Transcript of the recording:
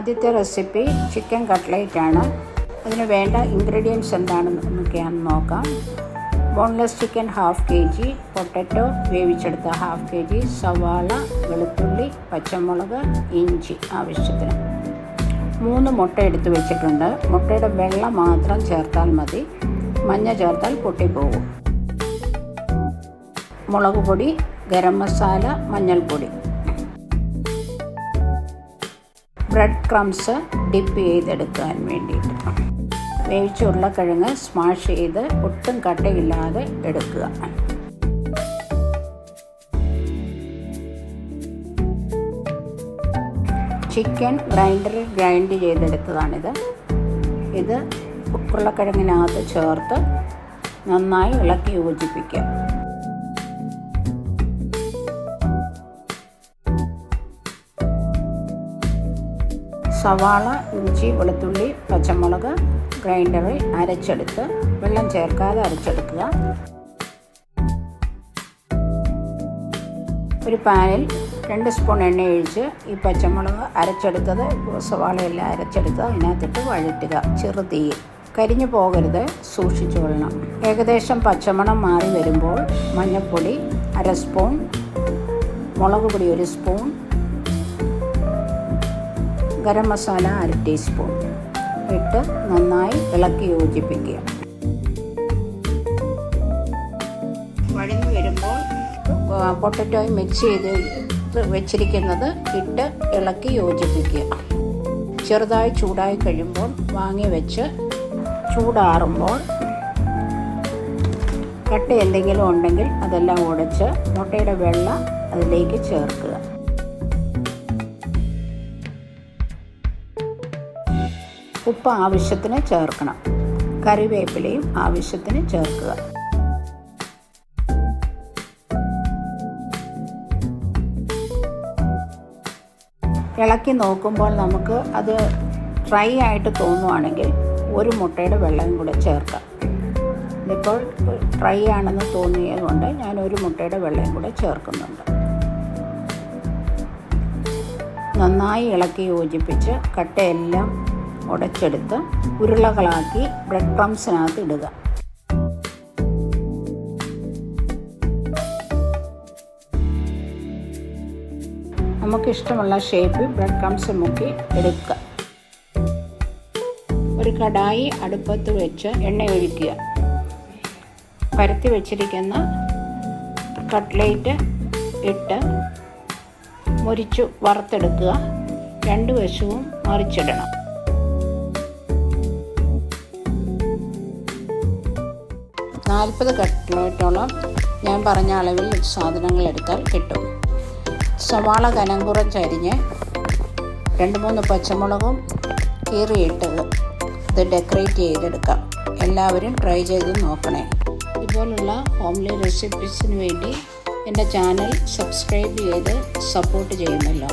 ആദ്യത്തെ recipe chicken cutlet ആണ്. അതിന് വേണ്ട ഇൻഗ്രീഡിയൻസ് എന്താണെന്നൊക്കെയാണെന്ന് നോക്കാം. ബോൺലെസ് ചിക്കൻ 1/2 kg, പൊട്ടറ്റോ വേവിച്ചെടുത്ത 1/2 kg, സവാള, വെളുത്തുള്ളി, പച്ചമുളക്, ഇഞ്ചി ആവശ്യത്തിന്. 3 മുട്ട എടുത്ത് വെച്ചിട്ടുണ്ട്. മുട്ടയുടെ വെള്ള മാത്രം ചേർത്താൽ മതി, മഞ്ഞ ചേർത്താൽ പൊട്ടിപ്പോകും. മുളക് പൊടി, ഗരം മസാല, മഞ്ഞൾപ്പൊടി. ബ്രെഡ് ക്രംസ് ഡിപ്പ് ചെയ്തെടുക്കാൻ വേണ്ടിയിട്ട്. വേവിച്ച ഉരുളക്കിഴങ്ങ് സ്മാഷ് ചെയ്ത് ഒട്ടും കട്ടയില്ലാതെ എടുക്കുക. ചിക്കൻ ഗ്രൈൻഡറിൽ ഗ്രൈൻഡ് ചെയ്തെടുത്തതാണിത്. ഇത് ഉരുളക്കിഴങ്ങിനകത്ത് ചേർത്ത് നന്നായി ഇളക്കി യോജിപ്പിക്കുക. സവാള, ഇഞ്ചി, വെളുത്തുള്ളി, പച്ചമുളക് ഗ്രൈൻഡറിൽ അരച്ചെടുത്ത് വെള്ളം ചേർക്കാതെ അരച്ചെടുക്കുക. ഒരു പാനിൽ 2 സ്പൂൺ എണ്ണ ഒഴിച്ച് ഈ പച്ചമുളക് അരച്ചെടുത്തത്, സവാളയെല്ലാം അരച്ചെടുത്ത് അതിനകത്തിട്ട് വഴറ്റുക. ചെറുതീയിൽ, കരിഞ്ഞു പോകരുത്, സൂക്ഷിച്ചു കൊള്ളണം. ഏകദേശം പച്ചമണം മാറി വരുമ്പോൾ മഞ്ഞൾപ്പൊടി 1/2 സ്പൂൺ, മുളക് പൊടി 1 സ്പൂൺ, ഗരം മസാല 1/2 ടീസ്പൂൺ ഇട്ട് നന്നായി ഇളക്കി യോജിപ്പിക്കുക. വഴഞ്ഞു വരുമ്പോൾ പൊട്ടറ്റോയും മിക്സ് ചെയ്ത് വെച്ചിരിക്കുന്നത് ഇട്ട് ഇളക്കി യോജിപ്പിക്കുക. ചെറുതായി ചൂടായി കഴിയുമ്പോൾ വാങ്ങി വെച്ച് ചൂടാറുമ്പോൾ കട്ട എന്തെങ്കിലും ഉണ്ടെങ്കിൽ അതെല്ലാം ഉടച്ച് മുട്ടയുടെ വെള്ള അതിലേക്ക് ചേർക്കുക. ഉപ്പ് ആവശ്യത്തിന് ചേർക്കണം. കറിവേപ്പിലയും ആവശ്യത്തിന് ചേർക്കുക. ഇളക്കി നോക്കുമ്പോൾ നമുക്ക് അത് ഡ്രൈ ആയിട്ട് തോന്നുവാണെങ്കിൽ 1 മുട്ടയുടെ വെള്ളം കൂടെ ചേർക്കാം. ഇതിപ്പോൾ ഡ്രൈ ആണെന്ന് തോന്നിയതുകൊണ്ട് ഞാൻ 1 മുട്ടയുടെ വെള്ളം കൂടെ ചേർക്കുന്നുണ്ട്. നന്നായി ഇളക്കി യോജിപ്പിച്ച് കട്ടയെല്ലാം ഉടച്ചെടുത്ത് ഉരുളകളാക്കി ബ്രെഡ് ക്രംസിനകത്ത് ഇടുക. നമുക്കിഷ്ടമുള്ള ഷേപ്പിൽ ബ്രെഡ് ക്രംസ് മുക്കി എടുക്കുക. ഒരു കടായി അടുപ്പത്ത് വെച്ച് എണ്ണ ഒഴിക്കുക. പരത്തി വെച്ചിരിക്കുന്ന കട്ട്ലേറ്റ് ഇട്ട് മുരിച്ചു വറുത്തെടുക്കുക. 2 വശവും മറിച്ചിടണം. കട്ട്ലേറ്റോളം ഞാൻ പറഞ്ഞ അളവിൽ സാധനങ്ങൾ എടുത്താൽ കിട്ടും. സവാള കനം കുറച്ചരിഞ്ഞ് 2-3 പച്ചമുളകും കീറിയിട്ടത് ഇത് ഡെക്കറേറ്റ് ചെയ്തെടുക്കാം. എല്ലാവരും ട്രൈ ചെയ്ത് നോക്കണേ. ഇതുപോലുള്ള ഹോംലി റെസിപ്പീസിന് വേണ്ടി എൻ്റെ ചാനൽ സബ്സ്ക്രൈബ് ചെയ്ത് സപ്പോർട്ട് ചെയ്യുമല്ലോ.